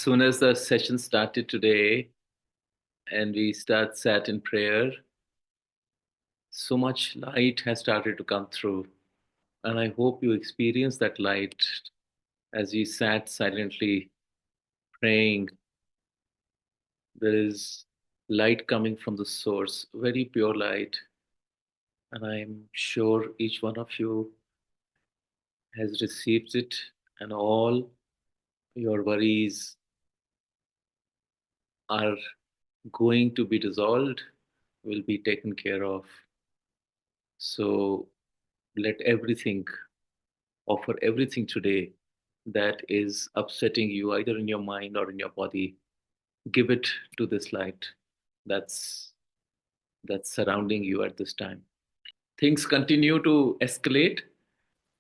soon as the session started today and we sat in prayer, so much light has started to come through. And I hope you experience that light as we sat silently praying. There is light coming from the source, very pure light. And I'm sure each one of you has received it, and all your worries are going to be dissolved, will be taken care of. So let everything, offer everything today that is upsetting you, either in your mind or in your body. Give it to this light that's that's surrounding you at this time. Things continue to escalate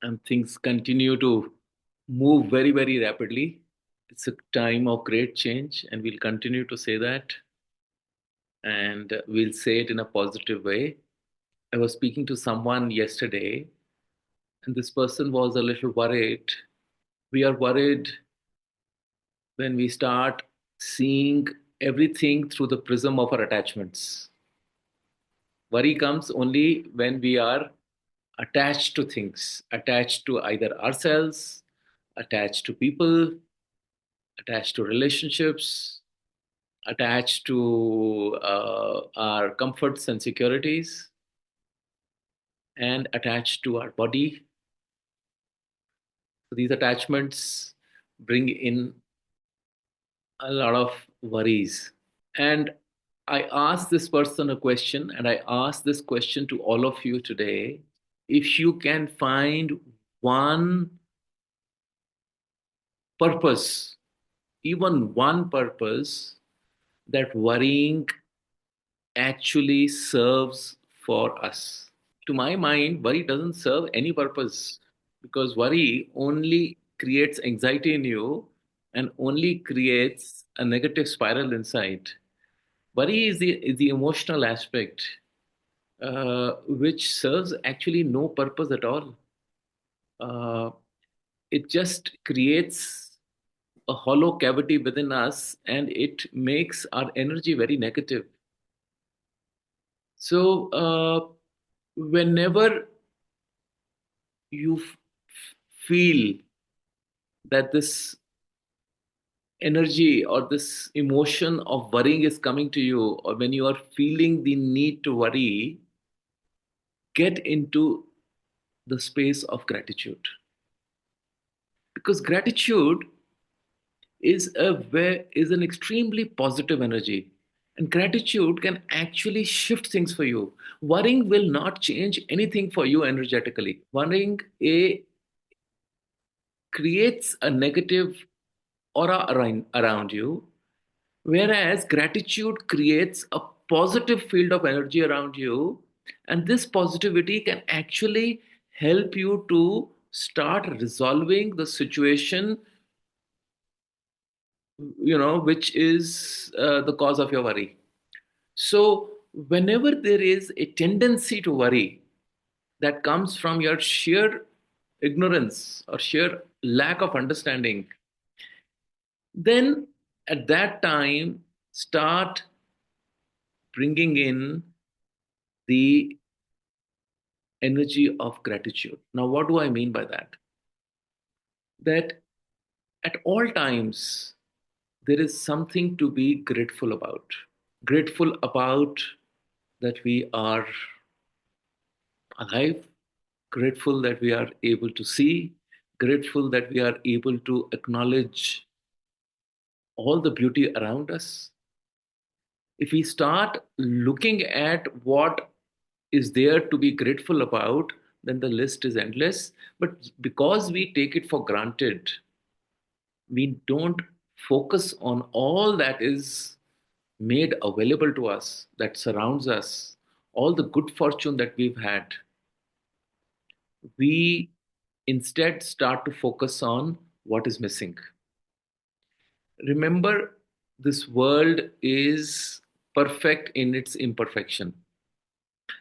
and things continue to move very, very rapidly. It's a time of great change, and we'll continue to say that, and we'll say it in a positive way. I was speaking to someone yesterday, and this person was a little worried. We are worried when we start seeing everything through the prism of our attachments. Worry comes only when we are attached to things, attached to either ourselves, attached to people, attached to relationships, attached to our comforts and securities, and attached to our body. So these attachments bring in a lot of worries. And I asked this person a question, and I asked this question to all of you today. If you can find one purpose, even one purpose, that worrying actually serves for us. To my mind, worry doesn't serve any purpose, because worry only creates anxiety in you and only creates a negative spiral inside. Worry is the emotional aspect, which serves actually no purpose at all. Uh, it just creates a hollow cavity within us, and it makes our energy very negative. So, whenever you feel that this energy or this emotion of worrying is coming to you, or when you are feeling the need to worry, get into the space of gratitude. Because gratitude is an extremely positive energy, and gratitude can actually shift things for you. Worrying will not change anything for you energetically. Worrying creates a negative aura around you, whereas gratitude creates a positive field of energy around you, and this positivity can actually help you to start resolving the situation, which is the cause of your worry. So whenever there is a tendency to worry that comes from your sheer ignorance or sheer lack of understanding, then at that time start bringing in the energy of gratitude. Now, what do I mean by that? That at all times there is something to be grateful about. Grateful about that we are alive, grateful that we are able to see, grateful that we are able to acknowledge all the beauty around us. If we start looking at what is there to be grateful about, then the list is endless. But because we take it for granted, we don't focus on all that is made available to us, that surrounds us, all the good fortune that we've had. We instead start to focus on what is missing. Remember, this world is perfect in its imperfection.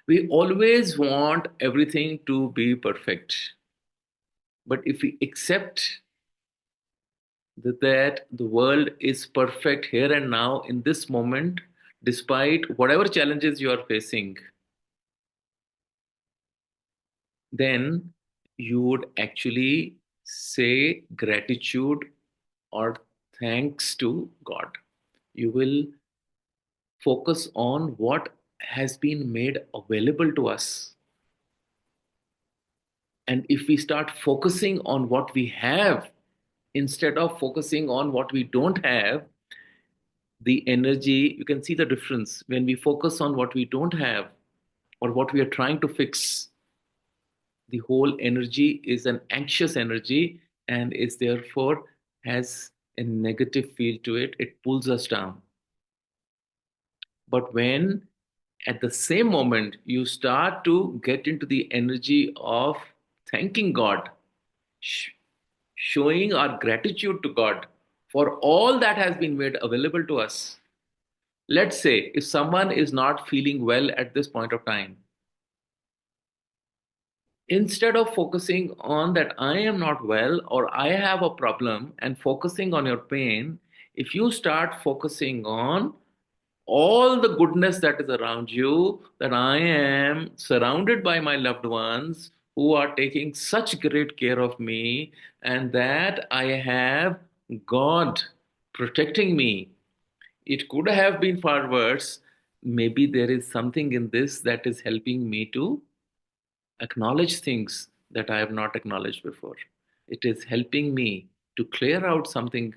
We always want everything to be perfect. But if we accept that the world is perfect here and now in this moment, despite whatever challenges you are facing, then you would actually say gratitude or thanks to God. You will focus on what has been made available to us. And if we start focusing on what we have instead of focusing on what we don't have, the energy, you can see the difference. When we focus on what we don't have or what we are trying to fix, the whole energy is an anxious energy and is therefore has a negative feel to it. It pulls us down. But when at the same moment you start to get into the energy of thanking God, sh- showing our gratitude to God for all that has been made available to us. Let's say if someone is not feeling well at this point of time, instead of focusing on that I am not well or I have a problem and focusing on your pain, if you start focusing on all the goodness that is around you, that I am surrounded by my loved ones who are taking such great care of me, and that I have God protecting me. It could have been far worse. Maybe there is something in this that is helping me to acknowledge things that I have not acknowledged before. It is helping me to clear out something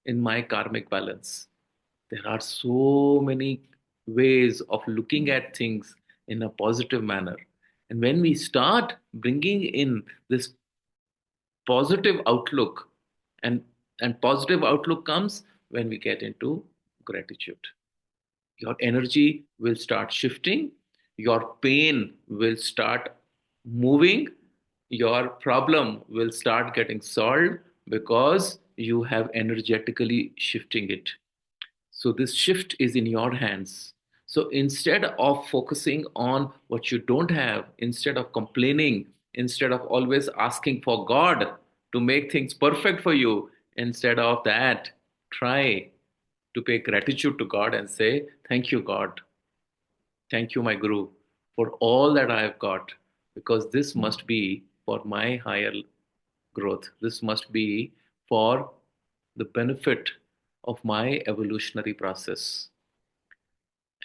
in my karmic balance. There are so many ways of looking at things in a positive manner. And when we start bringing in this positive outlook, and, and positive outlook comes when we get into gratitude, your energy will start shifting, your pain will start moving, your problem will start getting solved because you have energetically shifting it. So this shift is in your hands. So instead of focusing on what you don't have, instead of complaining, instead of always asking for God to make things perfect for you, instead of that, try to pay gratitude to God and say, thank you, God. Thank you, my Guru, for all that I have got, because this must be for my higher growth. This must be for the benefit of my evolutionary process.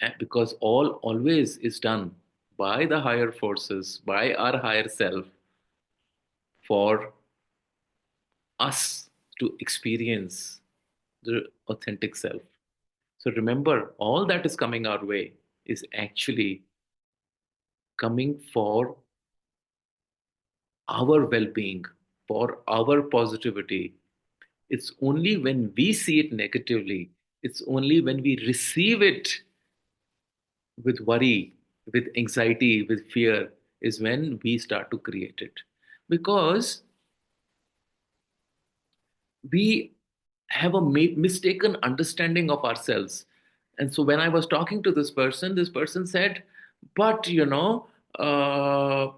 And because all always is done by the higher forces, by our higher self, for us to experience the authentic self. So remember, all that is coming our way is actually coming for our well being, for our positivity. It's only when we see it negatively, it's only when we receive it with worry, with anxiety, with fear, is when we start to create it. Because we have a mistaken understanding of ourselves. And so when I was talking to this person said, but we are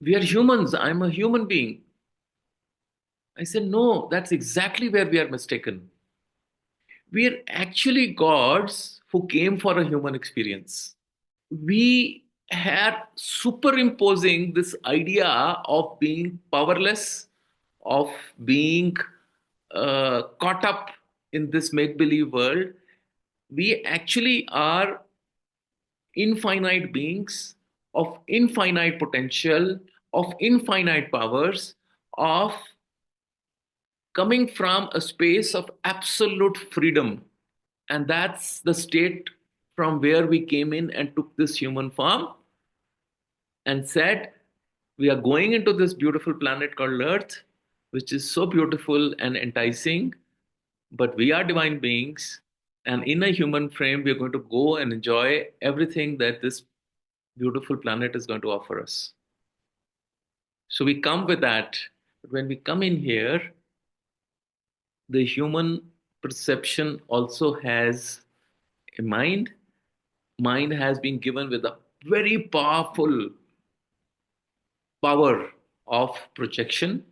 humans. I'm a human being. I said, no, that's exactly where we are mistaken. We are actually gods who came for a human experience. We are superimposing this idea of being powerless, of being caught up in this make believe world. We actually are infinite beings of infinite potential, of infinite powers, of coming from a space of absolute freedom. And that's the state from where we came in and took this human form and said, we are going into this beautiful planet called Earth, which is so beautiful and enticing, but we are divine beings. And in a human frame, we're going to go and enjoy everything that this beautiful planet is going to offer us. So we come with that. But when we come in here, the human perception also has a mind. Mind has been given with a very powerful power of projection,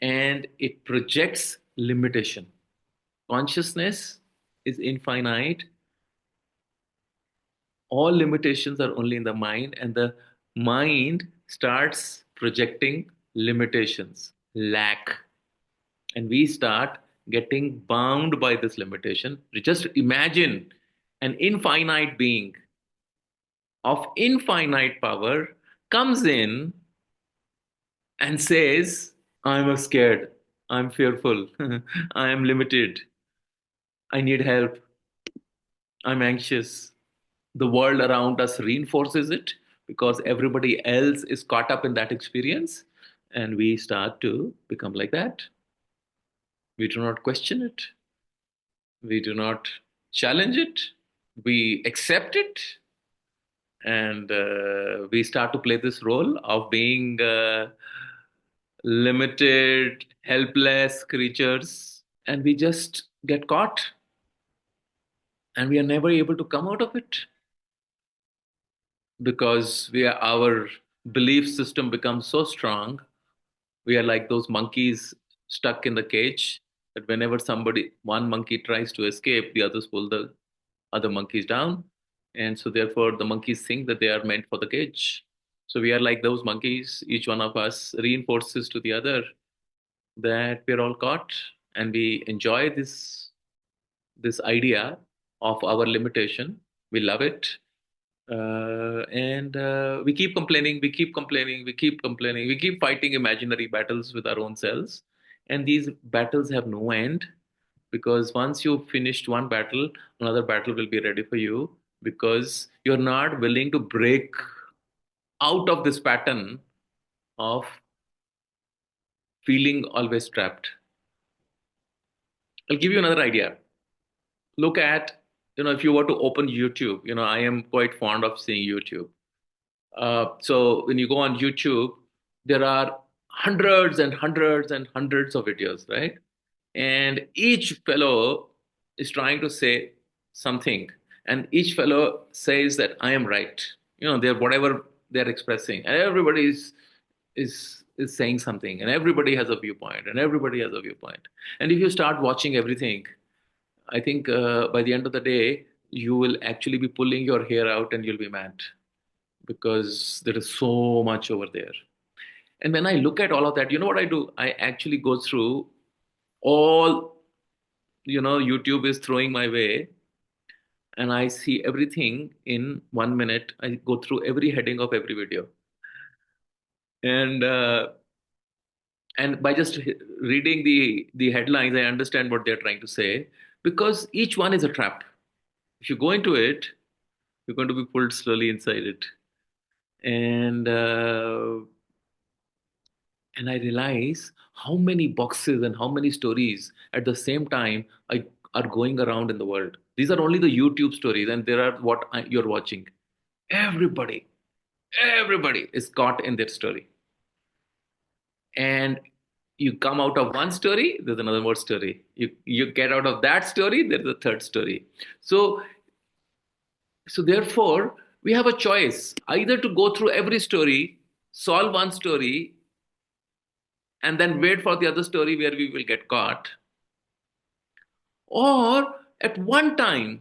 and it projects limitation. Consciousness is infinite. All limitations are only in the mind, and the mind starts projecting limitations, lack, and we start getting bound by this limitation. Just imagine an infinite being of infinite power comes in and says, I'm scared, I'm fearful, I am limited, I need help, I'm anxious. The world around us reinforces it because everybody else is caught up in that experience, and we start to become like that. We do not question it, we do not challenge it, we accept it, and we start to play this role of being limited, helpless creatures, and we just get caught and we are never able to come out of it because our belief system becomes so strong. We are like those monkeys stuck in the cage that whenever one monkey tries to escape, the others pull the other monkeys down. And so, therefore, the monkeys think that they are meant for the cage. So, we are like those monkeys. Each one of us reinforces to the other that we're all caught, and we enjoy this idea of our limitation. We love it, and we keep complaining, we keep complaining, we keep complaining, we keep fighting imaginary battles with our own selves, and these battles have no end, because once you've finished one battle, another battle will be ready for you, because you're not willing to break out of this pattern of feeling always trapped. I'll give you another idea. Look at, if you were to open YouTube, I am quite fond of seeing YouTube. So when you go on YouTube, there are hundreds and hundreds and hundreds of videos, right? And each fellow is trying to say something, and each fellow says that I am right. They're whatever they're expressing, and everybody is saying something, and everybody has a viewpoint, and everybody has a viewpoint. And if you start watching everything, I think by the end of the day, you will actually be pulling your hair out, and you'll be mad because there is so much over there. And when I look at all of that, you know what I do? I actually go through all, YouTube is throwing my way, and I see everything in 1 minute. I go through every heading of every video. And by just reading the headlines, I understand what they're trying to say, because each one is a trap. If you go into it, you're going to be pulled slowly inside it. And uh, and I realize how many boxes and how many stories at the same time are going around in the world. These are only the YouTube stories, and there are you're watching. Everybody, everybody is caught in their story. And you come out of one story, there's another more story. You get out of that story, there's a third story. So therefore, we have a choice either to go through every story, solve one story, and then wait for the other story where we will get caught, or at one time,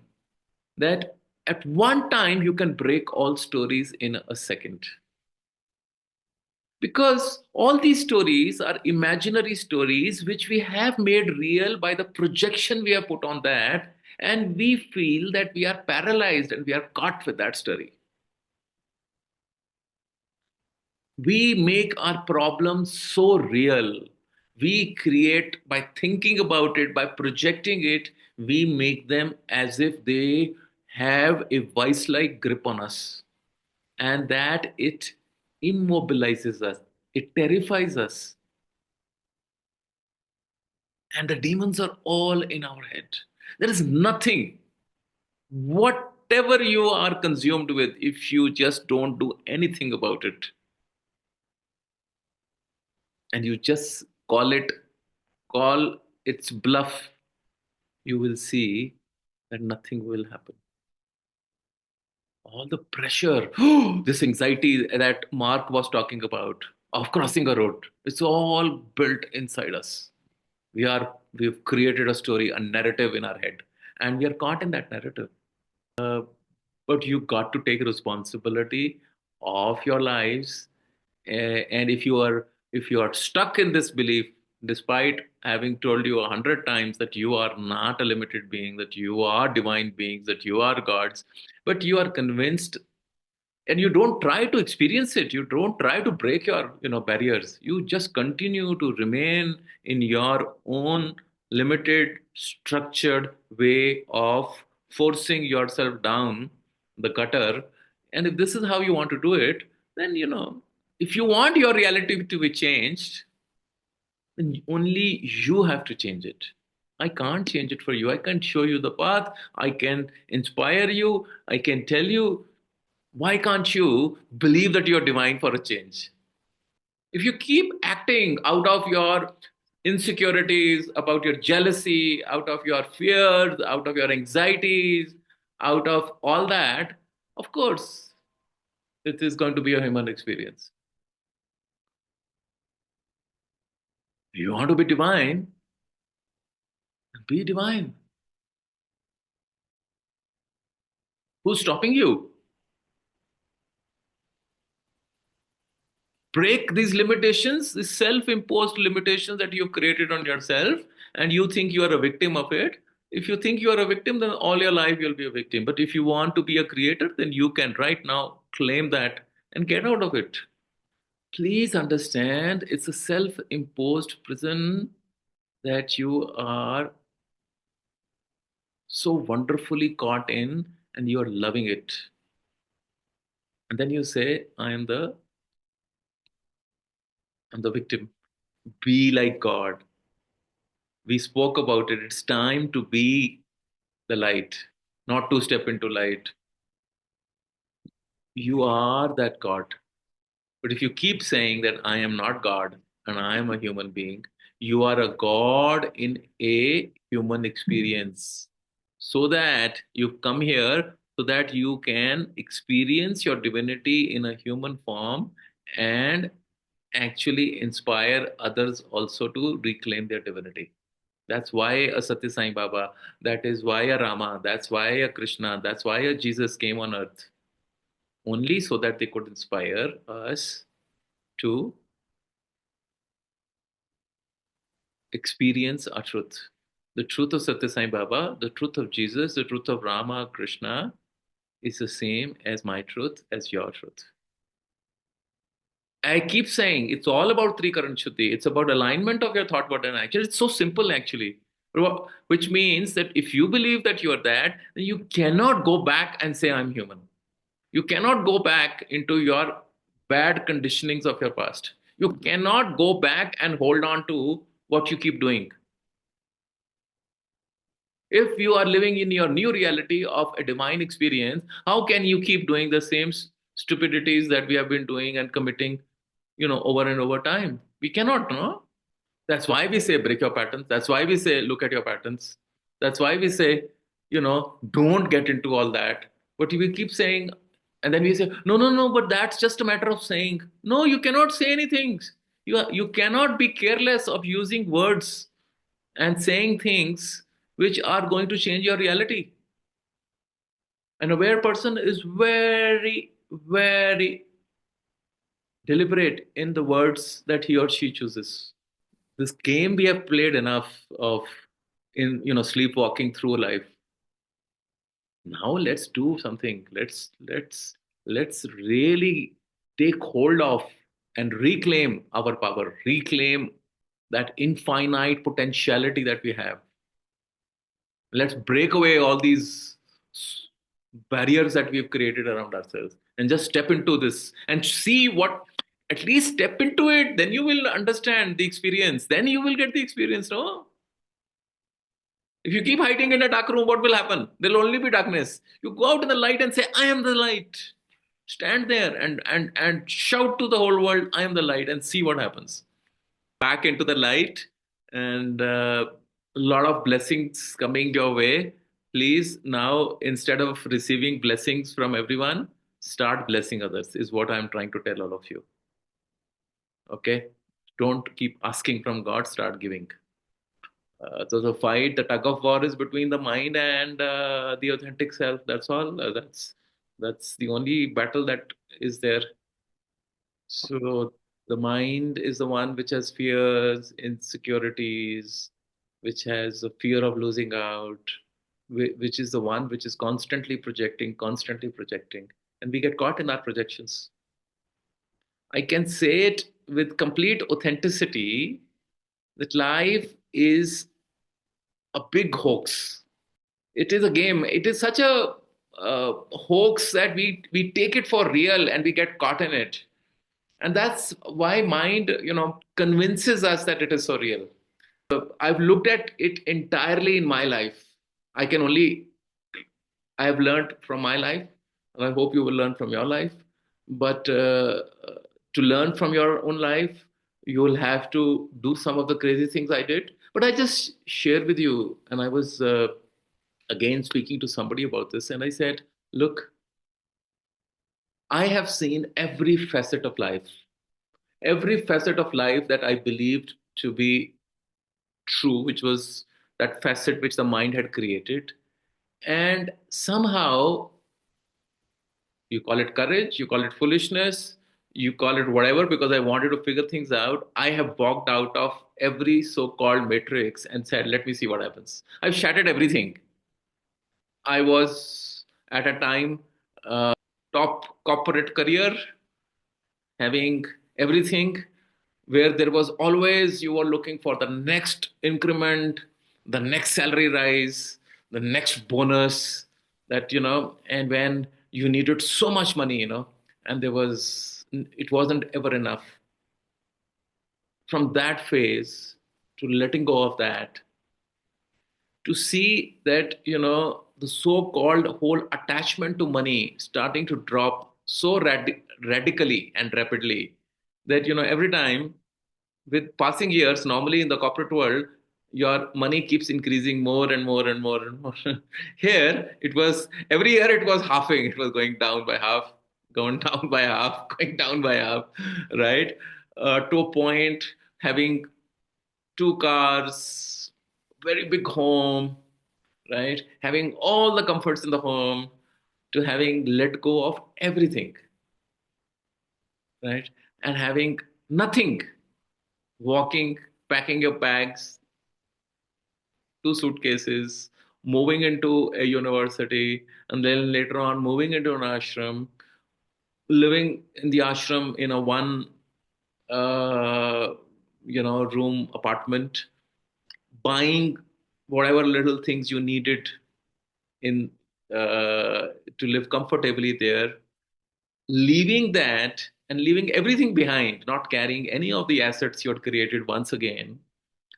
that at one time you can break all stories in a second, because all these stories are imaginary stories which we have made real by the projection we have put on that, and we feel that we are paralyzed and we are caught with that story. We make our problems so real. We create, by thinking about it, by projecting it, we make them as if they have a vice like grip on us, and that it immobilizes us, it terrifies us. And the demons are all in our head. There is nothing, whatever you are consumed with, if you just don't do anything about it, and you just call its bluff, you will see that nothing will happen. All the pressure, this anxiety that Mark was talking about of crossing a road, it's all built inside us. We've created a story, a narrative in our head, and we are caught in that narrative. But you got to take responsibility of your lives. And if you are stuck in this belief, despite having told you 100 times that you are not a limited being, that you are divine beings, that you are gods, but you are convinced and you don't try to experience it, you don't try to break your barriers, you just continue to remain in your own limited structured way of forcing yourself down the gutter. And if this is how you want to do it, then if you want your reality to be changed, then only you have to change it. I can't change it for you. I can't show you the path. I can inspire you. I can tell you. Why can't you believe that you're divine for a change? If you keep acting out of your insecurities, about your jealousy, out of your fears, out of your anxieties, out of all that, of course, it is going to be a human experience. You want to be divine. Who's stopping you? Break these limitations, these self-imposed limitations that you've created on yourself, and you think you are a victim of it. If you think you are a victim, then all your life you'll be a victim. But if you want to be a creator, then you can right now claim that and get out of it. Please understand, it's a self-imposed prison that you are so wonderfully caught in, and you are loving it. And then you say, I'm the victim. Be like God. We spoke about it. It's time to be the light, not to step into light. You are that God. But if you keep saying that I am not God and I am a human being, you are a God in a human experience. So that you've come here so that you can experience your divinity in a human form and actually inspire others also to reclaim their divinity. That's why a Satya Sai Baba, that is why a Rama, that's why a Krishna, that's why a Jesus came on earth, only so that they could inspire us to experience our truth. The truth of Satya Sai Baba, the truth of Jesus, the truth of Rama, Krishna is the same as my truth, as your truth. I keep saying it's all about Trikaran Shuddhi. It's about alignment of your thought, word, and action. It's so simple, actually. Which means that if you believe that you are that, then you cannot go back and say, I'm human. You cannot go back into your bad conditionings of your past. You cannot go back and hold on to what you keep doing. If you are living in your new reality of a divine experience, how can you keep doing the same stupidities that we have been doing and committing, over and over time? We cannot, no? That's why we say break your patterns. That's why we say look at your patterns. That's why we say, don't get into all that. But we keep saying, and then we say, no, no, no, but that's just a matter of saying. No, you cannot say anything. You cannot be careless of using words and saying things which are going to change your reality. An aware person is very, very deliberate in the words that he or she chooses. This game we have played enough of in sleepwalking through life. Now let's do something. Let's really take hold of and reclaim our power, reclaim that infinite potentiality that we have. Let's break away all these barriers that we've created around ourselves and just step into this and see what, at least step into it, then you will understand the experience, then you will get the experience. No, if you keep hiding in a dark room, what will happen? There'll only be darkness. You go out in the light and say, I am the light. Stand there and shout to the whole world, I am the light, and see what happens. Back into the light, and a lot of blessings coming your way. Please, now, instead of receiving blessings from everyone, start blessing others, is what I'm trying to tell all of you. Okay? Don't keep asking from God, start giving. So the fight, the tug of war is between the mind and the authentic self. That's all. That's the only battle that is there. So the mind is the one which has fears, insecurities, which has a fear of losing out, which is the one which is constantly projecting, and we get caught in our projections. I can say it with complete authenticity that life is a big hoax. It is a game. It is such a hoax that we take it for real and we get caught in it, and that's why mind convinces us that it is so real. I've looked at it entirely in my life. I can only I have learned from my life, and I hope you will learn from your life. But to learn from your own life, you will have to do some of the crazy things I did. But I just share with you, and I was again speaking to somebody about this, and I said, look, I have seen every facet of life that I believed to be true, which was that facet which the mind had created. And somehow, you call it courage, you call it foolishness, you call it whatever, because I wanted to figure things out. I have walked out of every so called matrix and said, let me see what happens. I've shattered everything. I was at a time top corporate career, having everything, where there was always you were looking for the next increment, the next salary rise, the next bonus, that and when you needed so much money, and it wasn't ever enough. From that phase to letting go of that, to see that the so-called whole attachment to money starting to drop so radically and rapidly, that every time with passing years, normally in the corporate world, your money keeps increasing more and more and more and more. Here it was every year it was halving, it was going down by half, going down by half, going down by half, right? To a point, having two cars, very big home, right? Having all the comforts in the home, to having let go of everything, right? And having nothing, walking, packing your bags, two suitcases, moving into a university, and then later on moving into an ashram, living in the ashram in a one, uh, room apartment, buying whatever little things you needed in to live comfortably there, leaving that and leaving everything behind, not carrying any of the assets you had created once again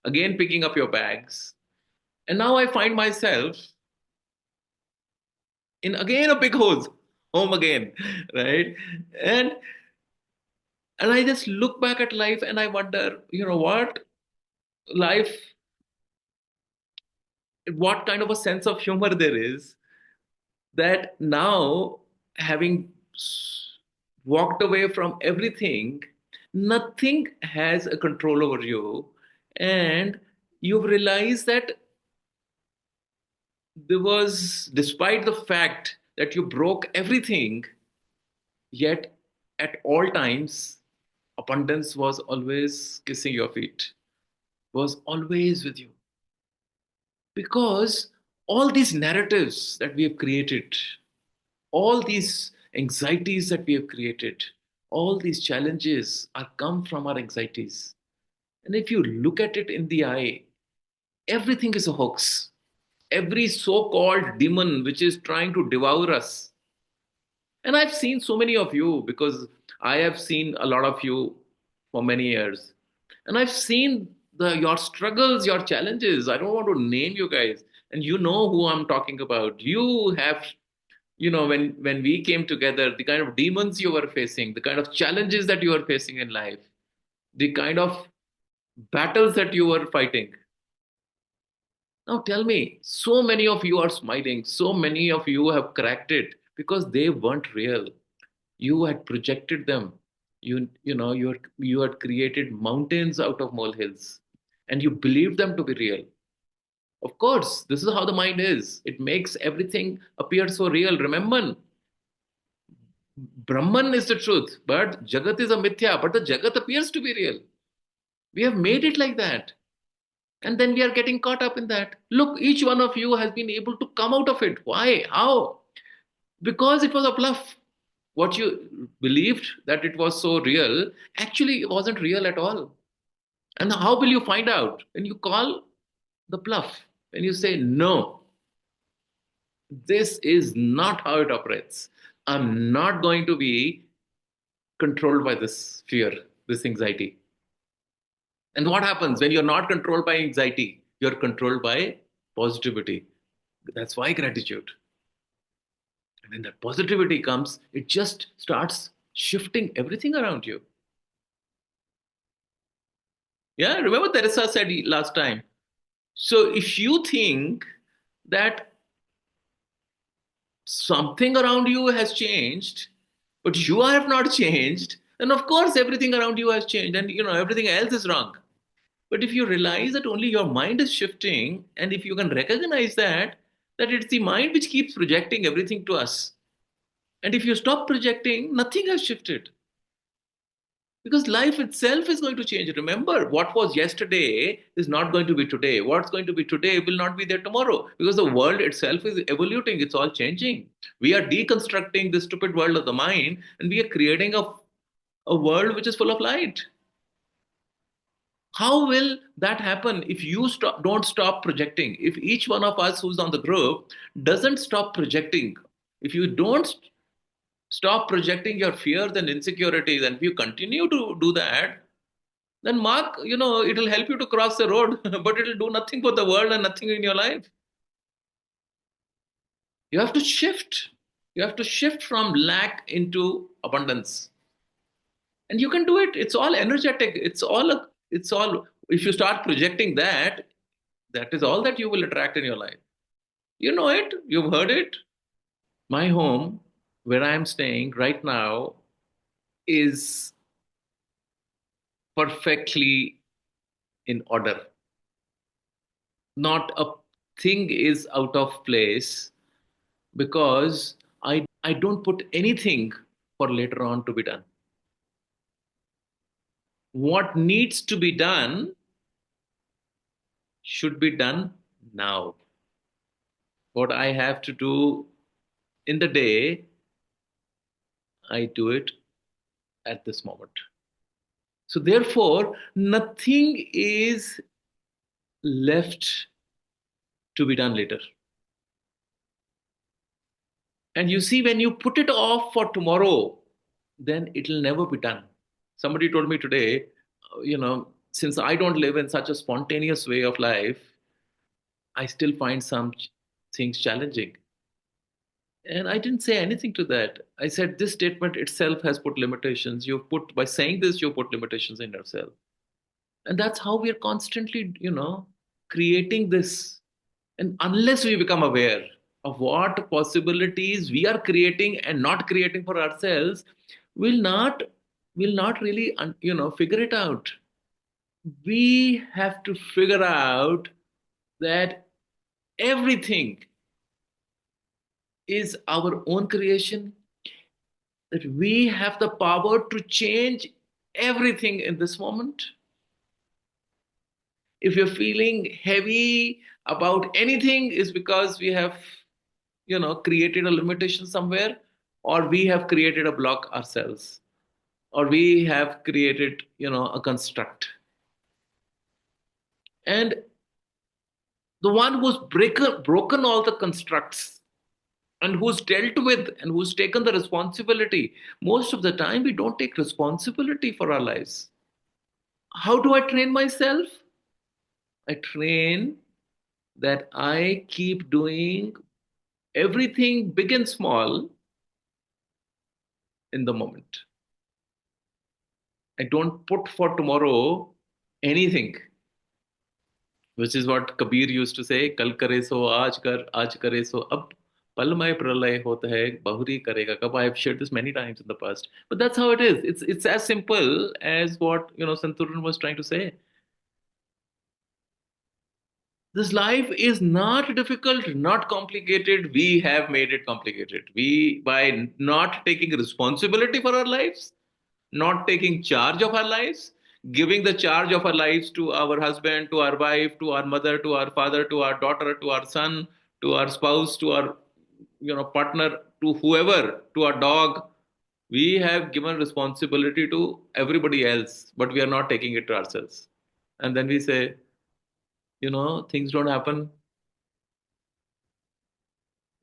picking up your bags. And now I find myself in again a big home again, right? And and I just look back at life and I wonder, what life, what kind of a sense of humor there is, that now, having walked away from everything, nothing has a control over you, and you've realized that there was, despite the fact that you broke everything, yet at all times, abundance was always kissing your feet, was always with you. Because all these narratives that we have created, all these anxieties that we have created, all these challenges are come from our anxieties. And if you look at it in the eye, everything is a hoax. Every so called demon which is trying to devour us. And I've seen so many of you, because I have seen a lot of you for many years. And I've seen your struggles, your challenges. I don't want to name you guys. And you know who I'm talking about. You have, when we came together, the kind of demons you were facing, the kind of challenges that you were facing in life, the kind of battles that you were fighting. Now tell me, so many of you are smiling, so many of you have cracked it because they weren't real. You had projected them. You had created mountains out of molehills, and you believed them to be real. Of course, this is how the mind is. It makes everything appear so real. Remember, Brahman is the truth, but Jagat is a mithya, but the Jagat appears to be real. We have made it like that. And then we are getting caught up in that. Look, each one of you has been able to come out of it. Why? How? Because it was a bluff. What you believed that it was so real, actually it wasn't real at all. And how will you find out? When you call the bluff, when you say, no, this is not how it operates. I'm not going to be controlled by this fear, this anxiety. And what happens when you're not controlled by anxiety? You're controlled by positivity. That's why gratitude. And when that positivity comes, it just starts shifting everything around you. Yeah, remember Teresa said last time. So if you think that something around you has changed, but you have not changed, then of course everything around you has changed, and everything else is wrong. But if you realize that only your mind is shifting, and if you can recognize that it's the mind which keeps projecting everything to us, and if you stop projecting, nothing has shifted. Because life itself is going to change. Remember, what was yesterday is not going to be today. What's going to be today will not be there tomorrow. Because the world itself is evoluting, it's all changing. We are deconstructing the stupid world of the mind, and we are creating a world which is full of light. How will that happen if you don't stop projecting? If each one of us who's on the group doesn't stop projecting, if you don't stop projecting your fears and insecurities, and if you continue to do that, then Mark, it'll help you to cross the road, but it'll do nothing for the world and nothing in your life. You have to shift. You have to shift from lack into abundance. And you can do it. It's all energetic. It's all, if you start projecting that, that is all that you will attract in your life. You know it, you've heard it. My home, where I'm staying right now, is perfectly in order. Not a thing is out of place because I don't put anything for later on to be done. What needs to be done should be done now. What I have to do in the day, I do it at this moment. So, therefore, nothing is left to be done later. And you see, when you put it off for tomorrow, then it'll never be done. Somebody told me today, since I don't live in such a spontaneous way of life, I still find some things challenging. And I didn't say anything to that. I said this statement itself has put limitations. You've put, by saying this, you put limitations in yourself. And that's how we're constantly, creating this. And unless we become aware of what possibilities we are creating and not creating for ourselves, we'll not really figure it out. We have to figure out that everything is our own creation, that we have the power to change everything in this moment. If you're feeling heavy about anything, is because we have created a limitation somewhere, or we have created a block ourselves, or we have created a construct. And the one who's broken all the constructs, and who's dealt with and who's taken the responsibility, most of the time we don't take responsibility for our lives. How do I train myself? I train that I keep doing everything big and small in the moment. I don't put for tomorrow anything, which is what Kabir used to say, Kal kare so aaj kare so ab, palmay pralay hota hai, bahuri karega kab. I have shared this many times in the past. But that's how it is. It's as simple as what Santuran was trying to say. This life is not difficult, not complicated. We have made it complicated. We, by not taking responsibility for our lives, not taking charge of our lives, giving the charge of our lives to our husband, to our wife, to our mother, to our father, to our daughter, to our son, to our spouse, to our partner, to whoever, to our dog. We have given responsibility to everybody else, but we are not taking it to ourselves. And then we say, things don't happen.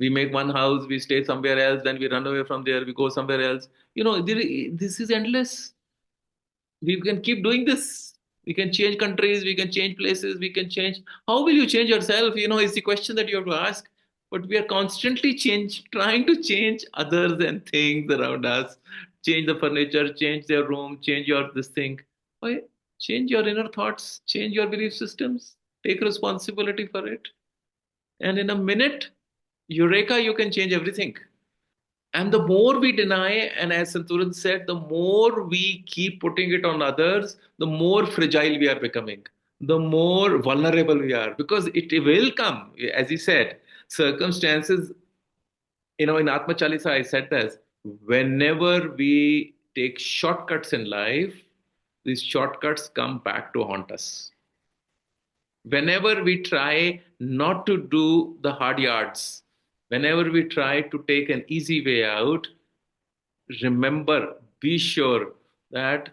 We make one house, we stay somewhere else, then we run away from there, we go somewhere else. This is endless. We can keep doing this. We can change countries, we can change places, we can change. How will you change yourself? Is the question that you have to ask. But we are constantly trying to change others and things around us. Change the furniture, change their room, change your this thing. Why? Change your inner thoughts, change your belief systems, take responsibility for it. And in a minute, eureka, you can change everything. And the more we deny, and as Santuran said, the more we keep putting it on others, the more fragile we are becoming, the more vulnerable we are, because it will come. As he said, circumstances, in Atma Chalisa, I said this: whenever we take shortcuts in life, these shortcuts come back to haunt us. Whenever we try not to do the hard yards, whenever we try to take an easy way out, remember, be sure that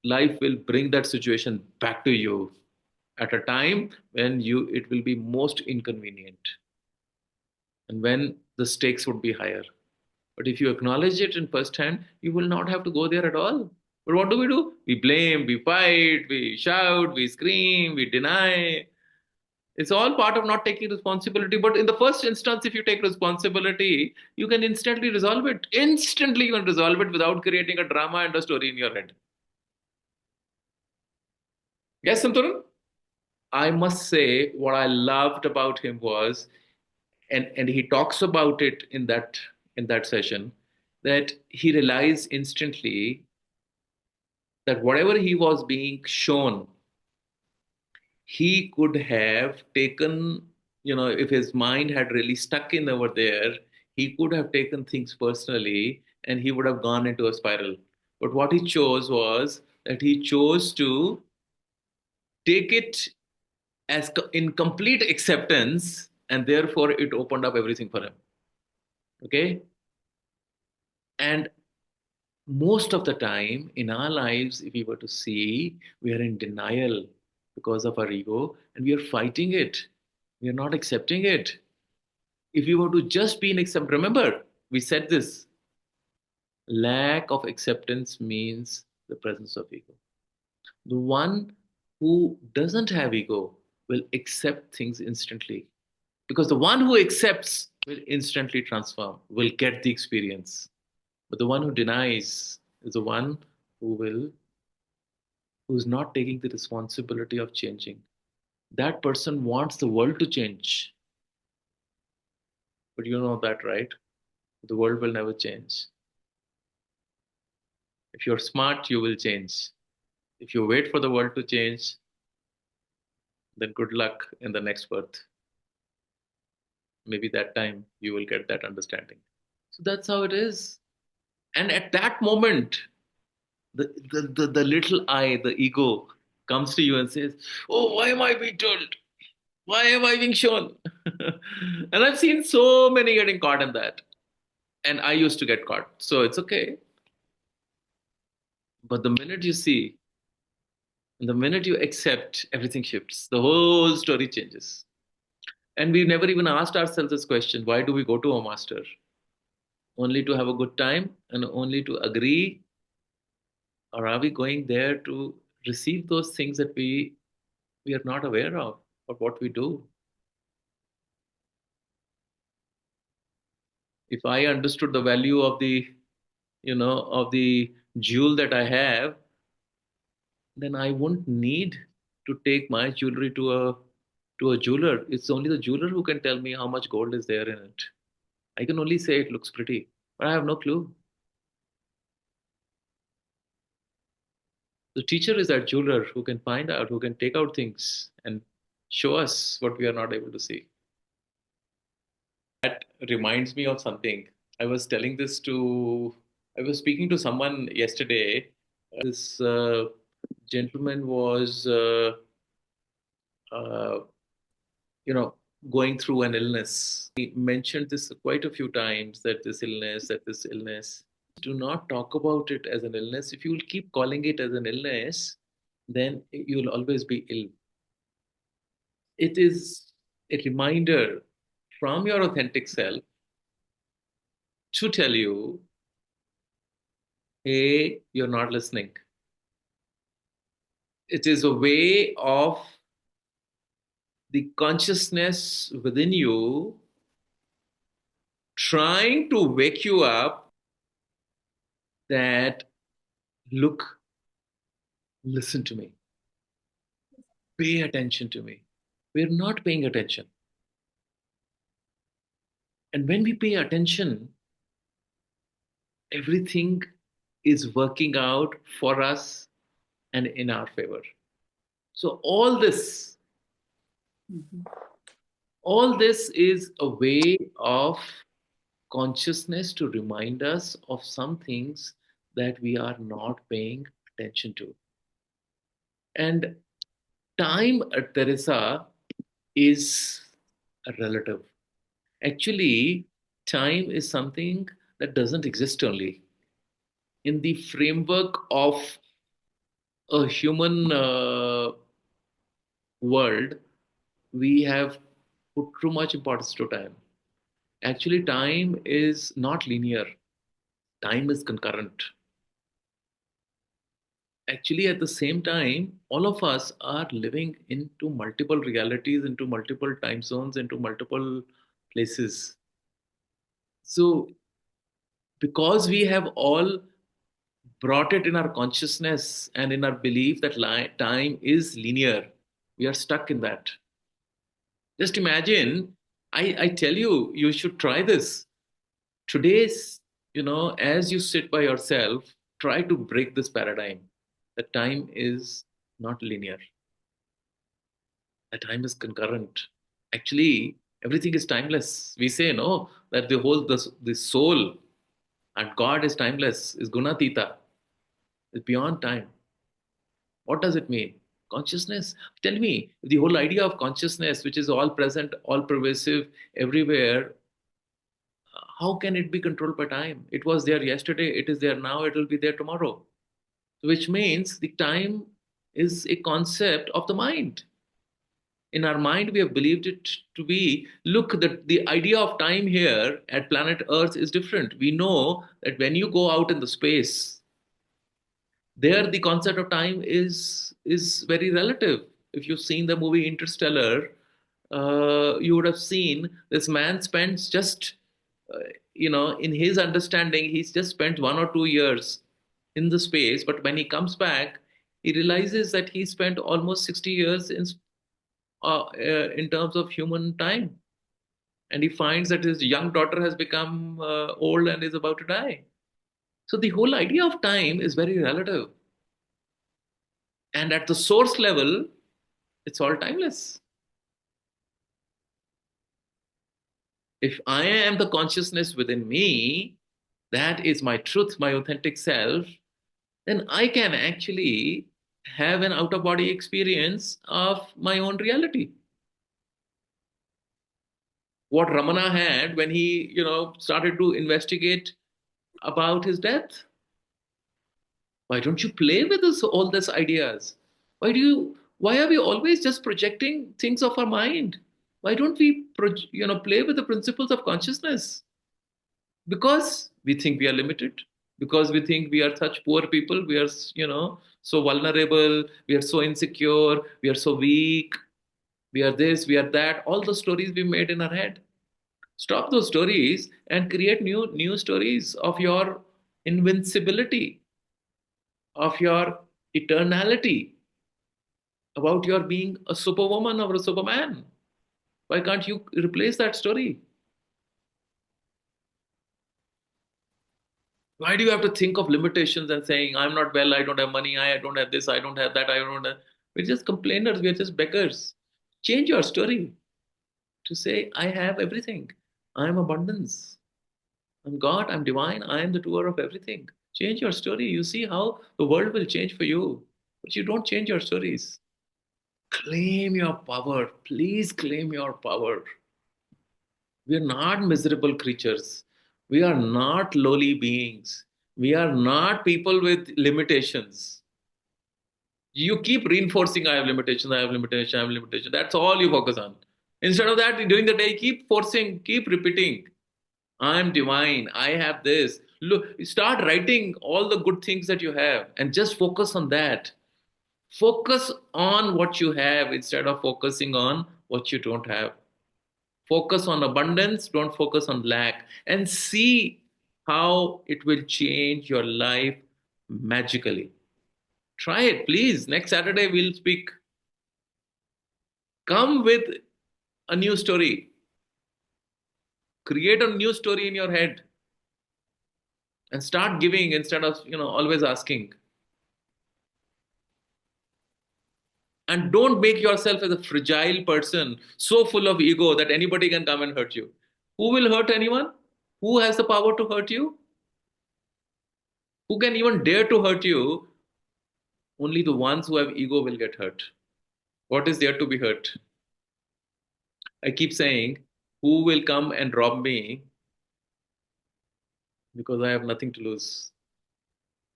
life will bring that situation back to you at a time when it will be most inconvenient and when the stakes would be higher. But if you acknowledge it in first hand, you will not have to go there at all. But what do? We blame, we fight, we shout, we scream, we deny. It's all part of not taking responsibility. But in the first instance, if you take responsibility, you can instantly resolve it. Instantly, you can resolve it without creating a drama and a story in your head. Yes, Santuran? I must say, what I loved about him was, and he talks about it in that session, that he realized instantly that whatever he was being shown, he could have taken, if his mind had really stuck in over there, he could have taken things personally and he would have gone into a spiral. But what he chose was that he chose to take it as in complete acceptance, and therefore it opened up everything for him. Okay. And most of the time in our lives, if we were to see, we are in denial because of our ego and we are fighting it. We are not accepting it. If you were to just be in accept, remember, we said this: lack of acceptance means the presence of ego. The one who doesn't have ego will accept things instantly, because the one who accepts will instantly transform, will get the experience. But the one who denies is the one who who's not taking the responsibility of changing. That person wants the world to change, but you know that, right? The world will never change. If you're smart, you will change. If you wait for the world to change, then good luck in the next birth. Maybe that time you will get that understanding. So that's how it is. And at that moment, the little I, the ego, comes to you and says, "Oh, why am I being told? Why am I being shown?" And I've seen so many getting caught in that. And I used to get caught. So it's okay. But the minute you see, the minute you accept, everything shifts. The whole story changes. And we never even asked ourselves this question: why do we go to a master? Only to have a good time and only to agree? Or are we going there to receive those things that we are not aware of what we do? If I understood the value of the jewel that I have, then I won't need to take my jewelry to a jeweler. It's only the jeweler who can tell me how much gold is there in it. I can only say it looks pretty, but I have no clue. The teacher is that jeweler who can find out, who can take out things and show us what we are not able to see. That reminds me of something. I was telling this to, I was speaking to someone yesterday. This gentleman was, uh, you know, going through an illness. He mentioned this quite a few times, that this illness. Do not talk about it as an illness. If you will keep calling it as an illness, then you'll always be ill. It is a reminder from your authentic self to tell you, hey, you're not listening. It is a way of the consciousness within you trying to wake you up that, look, listen to me, pay attention to me. We're not paying attention. And when we pay attention, everything is working out for us and in our favor. So all this is a way of consciousness to remind us of some things that we are not paying attention to. And time, Teresa, is relative. Actually, time is something that doesn't exist only. In the framework of a human world, we have put too much importance to time. Actually, time is not linear, time is concurrent. Actually, at the same time, all of us are living into multiple realities, into multiple time zones, into multiple places. So, because we have all brought it in our consciousness and in our belief that time is linear, we are stuck in that. Just imagine, I tell you, you should try this. Today's, as you sit by yourself, try to break this paradigm that time is not linear, that time is concurrent. Actually, everything is timeless. We say, no, that the soul and God is timeless, is gunatita, is beyond time. What does it mean? Consciousness. Tell me, the whole idea of consciousness, which is all present, all pervasive, everywhere, how can it be controlled by time? It was there yesterday, it is there now, it will be there tomorrow. Which means the time is a concept of the mind. In our mind, we have believed it to be, look, the idea of time here at planet Earth is different. We know that when you go out in the space, there the concept of time is very relative. If you've seen the movie Interstellar, you would have seen this man spends just uh, in his understanding, he's just spent 1 or 2 years in the space, but when he comes back, he realizes that he spent almost 60 years in terms of human time, and he finds that his young daughter has become old and is about to die. So the whole idea of time is very relative. And at the source level, it's all timeless. If I am the consciousness within me, that is my truth, my authentic self, then I can actually have an out of body experience of my own reality. What Ramana had when he, started to investigate about his death. Why don't you play with this, all these ideas? Why are we always just projecting things of our mind? Why don't we, play with the principles of consciousness? Because we think we are limited, because we think we are such poor people, we are, so vulnerable, we are so insecure, we are so weak, we are this, we are that, all the stories we made in our head. Stop those stories and create new stories of your invincibility, of your eternality, about your being a superwoman or a superman. Why can't you replace that story? Why do you have to think of limitations and saying, I'm not well, I don't have money, I don't have this, I don't have that, I don't have. We're just complainers, we're just beggars. Change your story to say, I have everything. I am abundance. I'm God. I'm divine. I am the doer of everything. Change your story. You see how the world will change for you. But you don't change your stories. Claim your power. Please claim your power. We are not miserable creatures. We are not lowly beings. We are not people with limitations. You keep reinforcing, I have limitations, I have limitations, I have limitations. That's all you focus on. Instead of that, during the day, keep forcing, keep repeating. I'm divine. I have this. Look, start writing all the good things that you have and just focus on that. Focus on what you have instead of focusing on what you don't have. Focus on abundance, don't focus on lack, and see how it will change your life magically. Try it, please. Next Saturday, we'll speak. Come with a new story. Create a new story in your head and start giving instead of always asking. And don't make yourself as a fragile person, so full of ego that anybody can come and hurt you. Who will hurt anyone? Who has the power to hurt you? Who can even dare to hurt you? Only the ones who have ego will get hurt. What is there to be hurt? I keep saying, who will come and rob me because I have nothing to lose?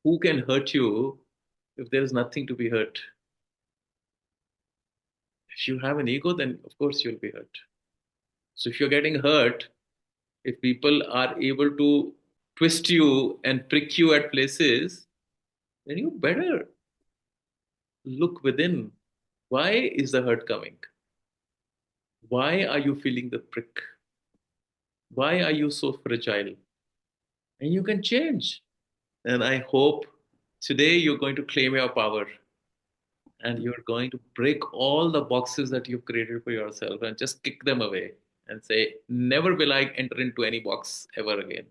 Who can hurt you if there is nothing to be hurt? If you have an ego, then of course you'll be hurt. So if you're getting hurt, if people are able to twist you and prick you at places, then you better look within. Why is the hurt coming? Why are you feeling the prick? Why are you so fragile? And you can change. And I hope today you're going to claim your power and you're going to break all the boxes that you've created for yourself and just kick them away and say, never will I enter into any box ever again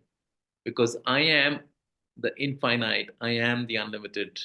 because I am the infinite, I am the unlimited.